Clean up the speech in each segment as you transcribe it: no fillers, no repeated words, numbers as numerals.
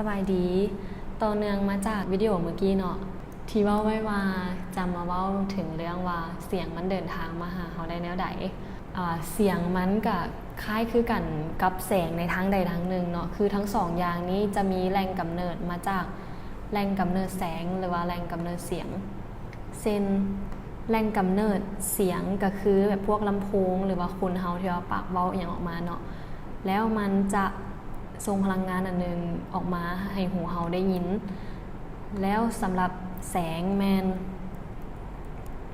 สบายดีต่อเนื่องมาจากวิดีโอเมื่อกี้เนาะที่เว้าไว้ว่าจะมาเว้าถึงเรื่องว่าเสียงมันเดินทางมาหาเราได้แนวใดเสียงมันก็คล้ายคือกันกับแสงในทางใดทางหนึ่งเนาะคือทั้งสองอย่างนี้จะมีแรงกำเนิดมาจากแรงกำเนิดแสงหรือว่าแรงกำเนิดเสียงเช่นแรงกำเนิดเสียงก็คือแบบพวกลำโพงหรือว่าคนเฮาที่ว่าปากเว้าอย่างออกมาเนาะแล้วมันจะส่งพลังงานอันนึงออกมาให้หูเฮาได้ยินแล้วสำหรับแสง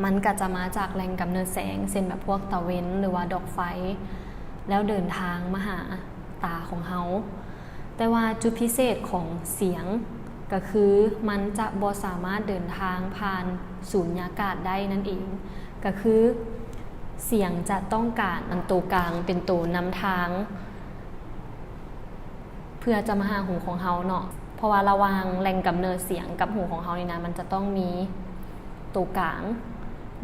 มันก็จะมาจากแรงกำเนิดแสงเช่นแบบพวกตะเว้นหรือว่าดอกไฟแล้วเดินทางมาหาตาของเฮาแต่ว่าจุดพิเศษของเสียงก็คือมันจะบ่สามารถเดินทางผ่านสูญญากาศได้นั่นเองก็คือเสียงจะต้องการอันตัวกลางเป็นตัวนำทางเพื่อจะมาหาหูของเฮาเนาะเพราะว่าระหว่างแหล่งกำเนิดเสียงกับหูของเฮานี่นะมันจะต้องมีตัวกลาง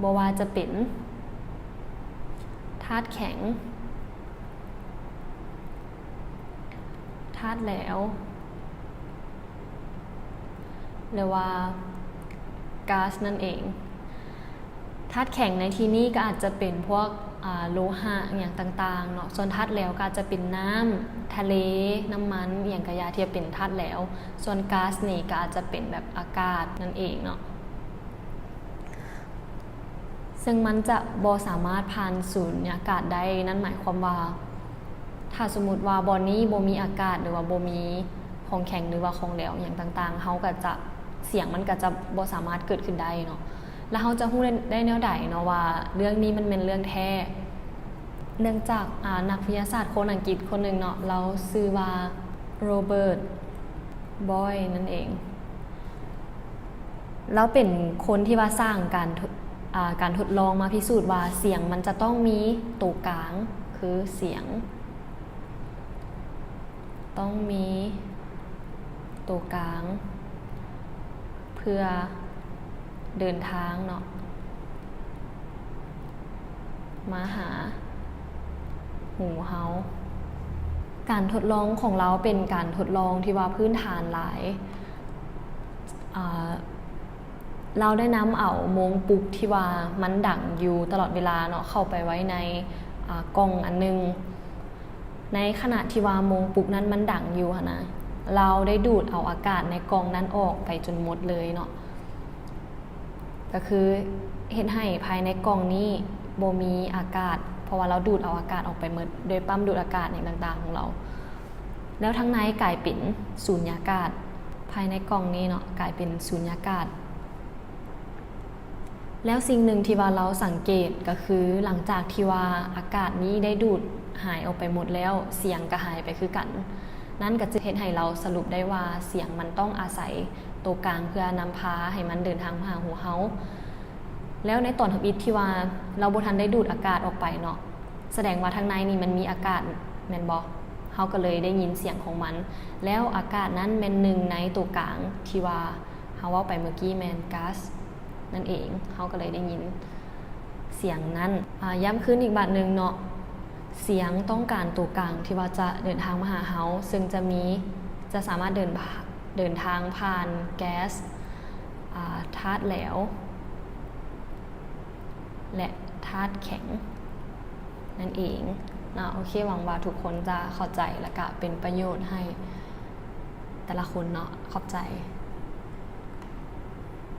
บ่ว่าจะเป็นธาตุแข็งธาตุแหลวหรือว่าก๊าซนั่นเองธาตุแข็งในที่นี้ก็อาจจะเป็นพวกโลหะอย่างต่างๆเนาะส่วนธาตุแหลวก็อาจจะเป็นน้ำทะเลน้ำมันอย่างกระยาที่เป็นธาตุแหลวส่วนก๊าซนี่ก็อาจจะเป็นแบบอากาศนั่นเองเนาะซึ่งมันจะบ่สามารถผ่านสูญญากาศได้นั่นหมายความว่าถ้าสมมุติว่าบ่อนี้บ่มีอากาศหรือว่าบ่มีของแข็งหรือว่าของเหลวอย่างต่างๆเฮาก็จะเสียงมันก็จะบ่สามารถเกิดขึ้นได้เนาะแล้วเฮาจะรู้ได้แนวใดเนาะว่าเรื่องนี้มันเป็นเรื่องแท้เนื่องจากนักวิทยาศาสตร์คนอังกฤษคนหนึ่งเนาะเราชื่อว่าโรเบิร์ตบอยนั่นเองแล้วเป็นคนที่ว่าสร้างการทดลองมาพิสูจน์ว่าเสียงมันจะต้องมีตัวกลางคือเสียงต้องมีตัวกลางเพื่อเดินทางเนาะมาหาหูเฮาการทดลองของเราเป็นการทดลองที่ว่าพื้นฐานหลายเราได้นำเอาโมงปลุกที่ว่ามันดังอยู่ตลอดเวลาเนาะเข้าไปไว้ในกล่องอันนึงในขณะที่ว่าโมงปลุกนั้นมันดังอยู่นะเราได้ดูดเอาอากาศในกล่องนั้นออกไปจนหมดเลยเนาะก็คือเห็นให้ภายในกล่องนี้บ่มีอากาศเพราะว่าเราดูดเอาอากาศออกไปหมดโดยปั๊มดูดอากาศอย่างต่างๆของเราแล้วทั้งในกลายเป็นสูญญากาศภายในกล่องนี้เนาะกลายเป็นสูญญากาศแล้วสิ่งหนึ่งที่ว่าเราสังเกตก็คือหลังจากที่ว่าอากาศนี้ได้ดูดหายออกไปหมดแล้วเสียงก็หายไปคือกันนั่นก็จะเห็นให้เราสรุปได้ว่าเสียงมันต้องอาศัยตัวกลางเพื่อนำพาให้มันเดินทางมาหาหูเฮาแล้วในตอนทำอิฐที่ว่าเราบ่ทันได้ดูดอากาศออกไปเนาะแสดงว่าทางในนี่มันมีอากาศแม่นบ่เฮาก็เลยได้ยินเสียงของมันแล้วอากาศนั้นแม่นหนึ่งในตัวกลางที่ว่าเฮาเว้าไปเมื่อกี้แม่นก๊าซนั่นเองเฮาก็เลยได้ยินเสียงนั้นย้ำขึ้นอีกบาทนึงเนาะเสียงต้องการตัวกลางที่ว่าจะเดินทางมาหาเฮาซึ่งจะสามารถเดินทางผ่านแก๊สธาตุแหลวและธาตุแข็งนั่นเองนะโอเคหวังว่าทุกคนจะเข้าใจและก็เป็นประโยชน์ให้แต่ละคนเนาะขอบใจ